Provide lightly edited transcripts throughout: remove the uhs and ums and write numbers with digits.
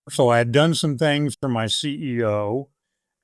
So I had done some things for my CEO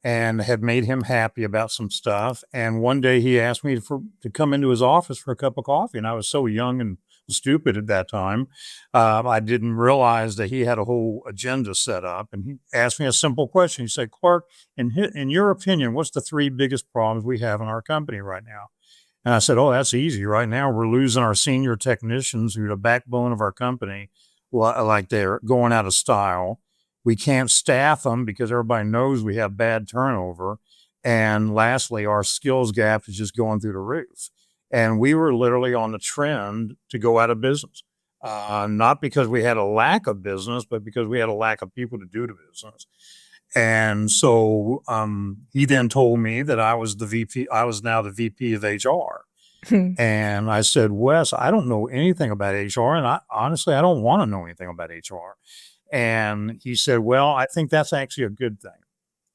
and had made him happy about some stuff. And one day he asked me to come into his office for a cup of coffee. And I was so young and stupid at that time. I didn't realize that he had a whole agenda set up. And he asked me a simple question. He said, Clark, in your opinion, what's the three biggest problems we have in our company right now? And I said, oh, that's easy. Right now, we're losing our senior technicians who are the backbone of our company, like they're going out of style. We can't staff them because everybody knows we have bad turnover. And lastly, our skills gap is just going through the roof. And we were literally on the trend to go out of business. Not because we had a lack of business, but because we had a lack of people to do the business. And so he then told me that I was the VP, I was now the VP of HR. And I said, Wes, I don't know anything about HR. And honestly, I don't want to know anything about HR. And he said, well, I think that's actually a good thing.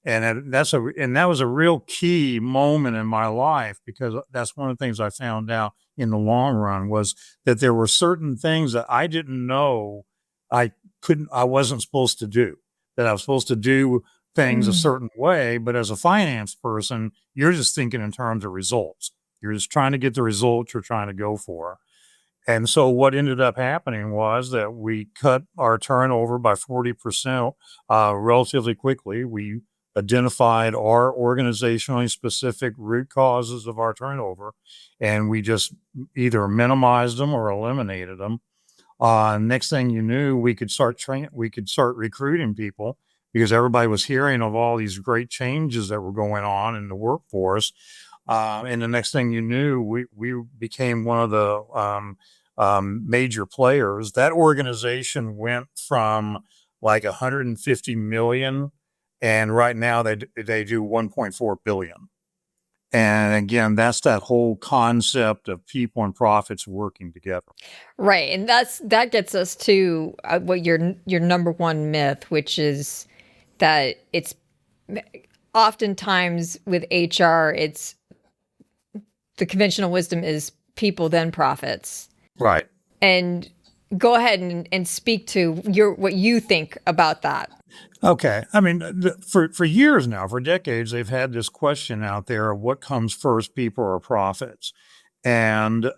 And that was a real key moment in my life, because that's one of the things I found out in the long run was that there were certain things that I didn't know I wasn't supposed to do, that I was supposed to do things a certain way. But as a finance person, you're just thinking in terms of results. You're just trying to get the results you're trying to go for. And so what ended up happening was that we cut our turnover by 40% relatively quickly. We identified our organizationally specific root causes of our turnover, and we just either minimized them or eliminated them. Next thing you knew, we could start recruiting people because everybody was hearing of all these great changes that were going on in the workforce. And the next thing you knew, we became one of the major players. That organization went from like 150 million, and right now they do 1.4 billion. And again, that's that whole concept of people and profits working together. Right, and that gets us to what your number one myth, which is that it's oftentimes with HR, it's the conventional wisdom is people then profits. Right. And go ahead and speak to what you think about that. Okay. I mean, for years now, for decades, they've had this question out there of what comes first, people or profits, and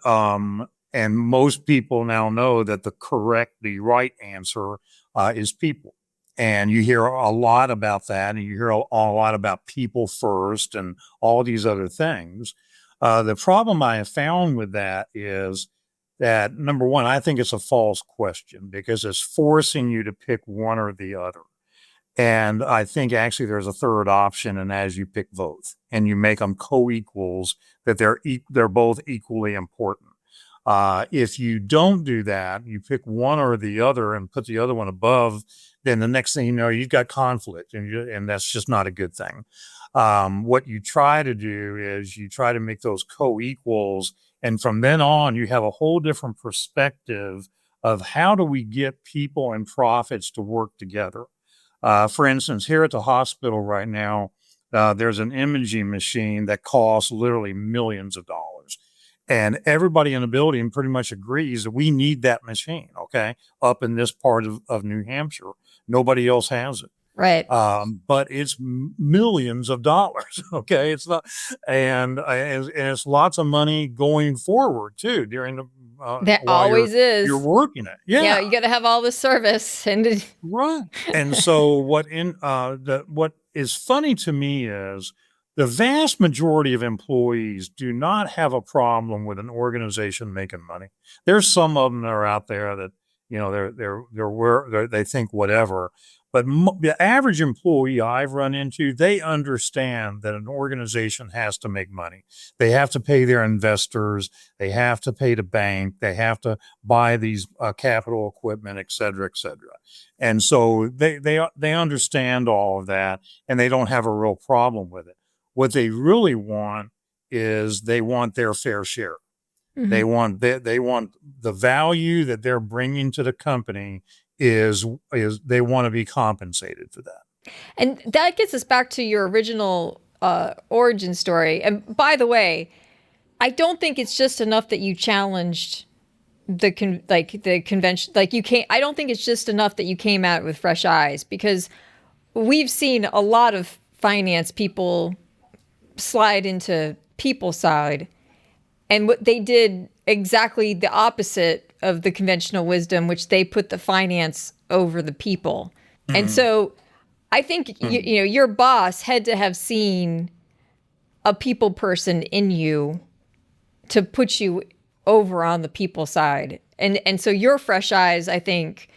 most people now know that the right answer is people. And you hear a lot about that, and you hear a lot about people first and all these other things. The problem I have found with that is that, number one, I think it's a false question because it's forcing you to pick one or the other. And I think actually there's a third option, and as you pick both and you make them co-equals, that they're both equally important. If you don't do that, you pick one or the other and put the other one above, then the next thing you know, you've got conflict, and that's just not a good thing. What you try to do is you try to make those co-equals, and from then on, you have a whole different perspective of how do we get people and profits to work together. For instance, here at the hospital right now, there's an imaging machine that costs literally millions of dollars. And everybody in the building pretty much agrees that we need that machine, okay, up in this part of New Hampshire. Nobody else has it. Right. But it's millions of dollars. Okay, it's not, and it's lots of money going forward too during the That while always you're is. working it. Yeah, Yeah, you got to have all the service and right. And so what is funny to me is the vast majority of employees do not have a problem with an organization making money. There's some of them that are out there that they think whatever, but the average employee I've run into, they understand that an organization has to make money. They have to pay their investors, they have to pay the bank, they have to buy these capital equipment, et cetera, et cetera. And so they understand all of that, and they don't have a real problem with it. What they really want is they want their fair share. They want the value that they're bringing to the company is they want to be compensated for that. And that gets us back to your original origin story. And by the way, I don't think it's just enough that you challenged the convention, like you can't, I don't think it's just enough that you came at it with fresh eyes, because we've seen a lot of finance people slide into people side, and what they did exactly the opposite of the conventional wisdom, which they put the finance over the people. And so I think you know, your boss had to have seen a people person in you to put you over on the people side. And so your fresh eyes, I think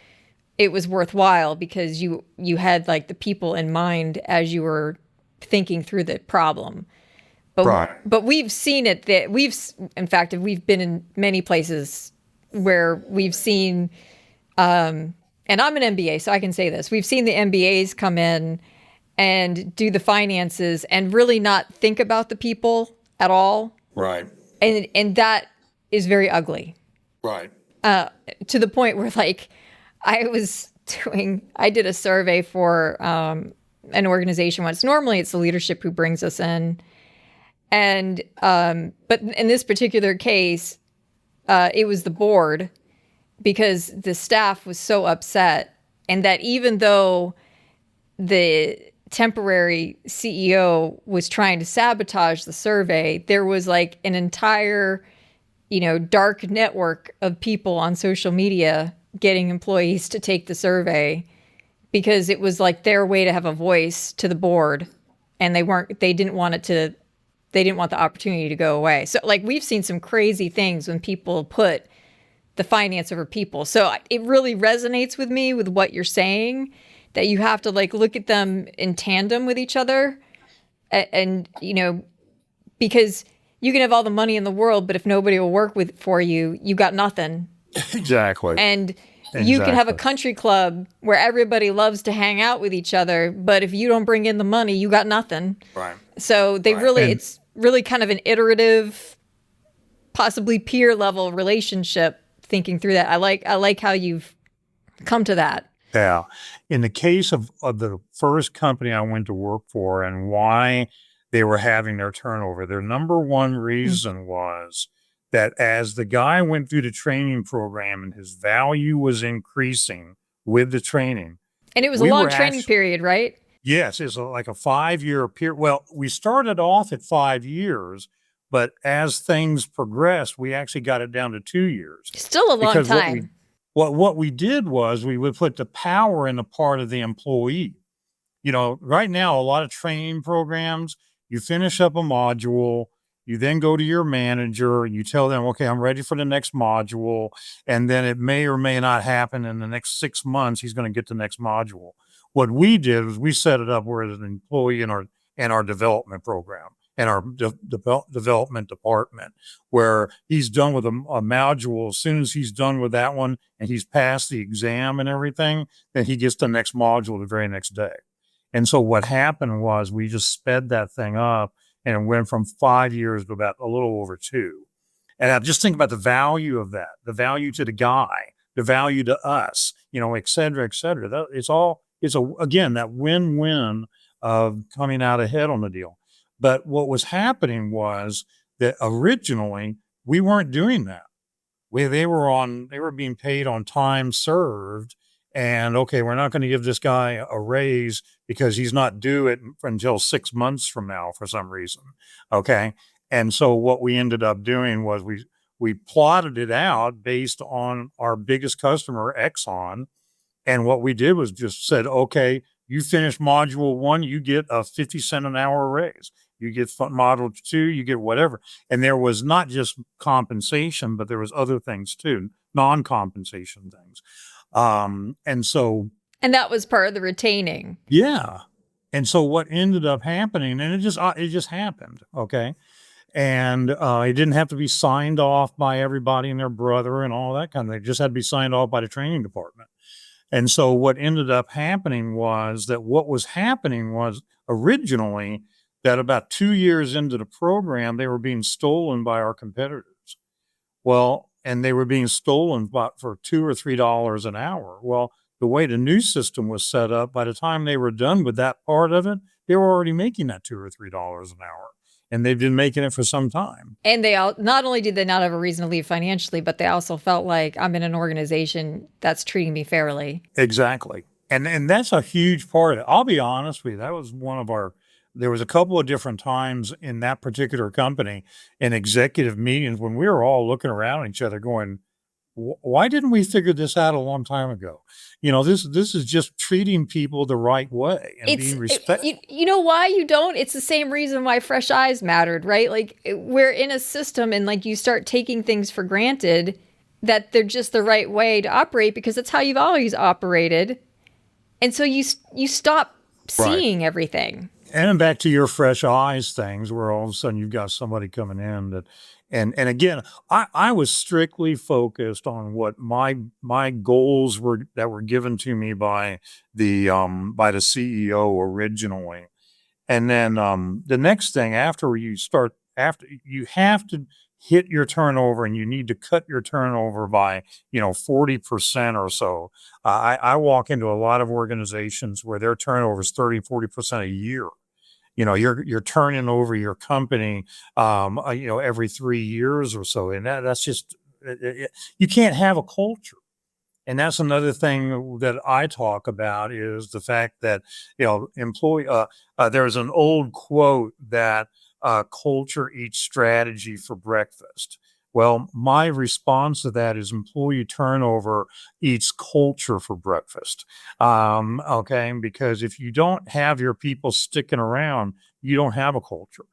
it was worthwhile because you had like the people in mind as you were thinking through the problem. Right. But we've seen it that in fact, we've been in many places where we've seen, and I'm an MBA, so I can say this. We've seen the MBAs come in and do the finances and really not think about the people at all. Right. And that is very ugly. Right. To the point where, like, I did a survey for an organization once. Normally it's the leadership who brings us in. And, but in this particular case, it was the board, because the staff was so upset. And that even though the temporary CEO was trying to sabotage the survey, there was like an entire, dark network of people on social media getting employees to take the survey, because it was like their way to have a voice to the board, and they didn't want the opportunity to go away. So like we've seen some crazy things when people put the finance over people. So it really resonates with me with what you're saying, that you have to like look at them in tandem with each other. And because you can have all the money in the world, but if nobody will work for you, you got nothing. Exactly. And you can have a country club where everybody loves to hang out with each other, but if you don't bring in the money, you got nothing. Right. So it's really kind of an iterative, possibly peer level relationship, thinking through that. I like how you've come to that. Yeah. In the case of the first company I went to work for and why they were having their turnover, their number one reason was that as the guy went through the training program and his value was increasing with the training. And it was a long training period, right? Yes, it's like a 5-year period. Well, we started off at 5 years, but as things progressed, we actually got it down to 2 years. Still a long time. What we did was we would put the power in the part of the employee. Right now, a lot of training programs, you finish up a module, you then go to your manager, you tell them, okay, I'm ready for the next module. And then it may or may not happen in the next 6 months, he's going to get the next module. What we did was we set it up where there's an employee in our development program and our development department, where he's done with a module. As soon as he's done with that one and he's passed the exam and everything, then he gets the next module the very next day. And so what happened was we just sped that thing up, and it went from 5 years to about a little over 2. And I just think about the value of that, the value to the guy, the value to us, et cetera, et cetera. Again, that win-win of coming out ahead on the deal. But what was happening was that originally we weren't doing that. They were being paid on time served. And okay, we're not going to give this guy a raise because he's not due it until 6 months from now for some reason. Okay. And so what we ended up doing was we plotted it out based on our biggest customer, Exxon. And what we did was just said, okay, you finish module 1, you get a 50 cent an hour raise. You get module 2, you get whatever. And there was not just compensation, but there was other things too, non-compensation things. And that was part of the retaining. Yeah. And so what ended up happening, and it just happened. Okay. And it didn't have to be signed off by everybody and their brother and all that kind of thing. It just had to be signed off by the training department. And so what ended up happening was that what was happening was originally that about 2 years into the program, they were being stolen by our competitors. Well, and they were being stolen for $2 or $3 an hour. Well, the way the new system was set up, by the time they were done with that part of it, they were already making that $2 or $3 an hour. and they've been making it for some time. And they all, not only did they not have a reason to leave financially, but they also felt like I'm in an organization that's treating me fairly. Exactly. And that's a huge part of it. I'll be honest with you. That was one of our there was a couple of different times in that particular company in executive meetings when we were all looking around at each other going, why didn't we figure this out a long time ago? This is just treating people the right way and being respect. You know why you don't? It's the same reason why fresh eyes mattered, right? Like we're in a system and like you start taking things for granted that they're just the right way to operate because that's how you've always operated. And so you stop Right. seeing everything. And back to your fresh eyes things where all of a sudden you've got somebody coming in that and again, I was strictly focused on what my goals were that were given to me by the CEO originally. And then the next thing after you have to hit your turnover and you need to cut your turnover by 40% or so. I walk into a lot of organizations where their turnover is 30-40% a year. You're turning over your company every 3 years or so, and that's just you can't have a culture. And that's another thing that I talk about is the fact that, employee, there's an old quote that culture eats strategy for breakfast. Well, my response to that is employee turnover eats culture for breakfast. Okay. Because if you don't have your people sticking around, you don't have a culture.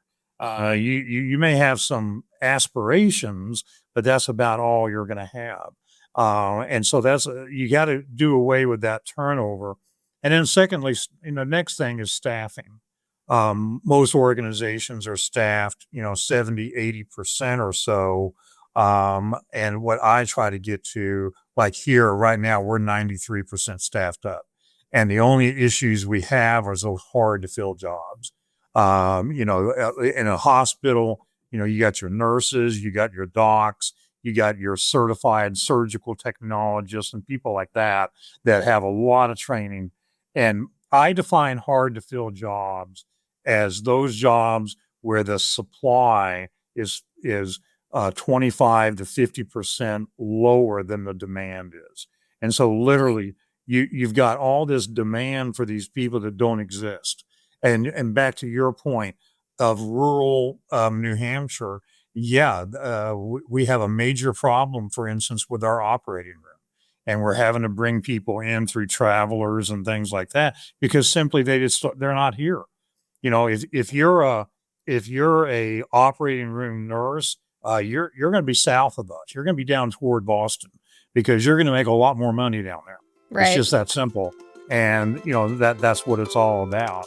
You may have some aspirations, but that's about all you're going to have. And so you got to do away with that turnover. And then secondly, the next thing is staffing. Most organizations are staffed, 70, 80% or so. And what I try to get to, like here right now, we're 93% staffed up. And the only issues we have are those hard to fill jobs. In a hospital, you got your nurses, you got your docs, you got your certified surgical technologists and people like that that have a lot of training. And I define hard to fill jobs as those jobs where the supply is 25 to 50% lower than the demand is. And so literally you've got all this demand for these people that don't exist. And back to your point of rural New Hampshire, yeah, we have a major problem, for instance, with our operating room. And we're having to bring people in through travelers and things like that because simply they're not here. If you're a operating room nurse, you're going to be south of us. You're going to be down toward Boston because you're going to make a lot more money down there. It's Right. just that simple. And that's what it's all about.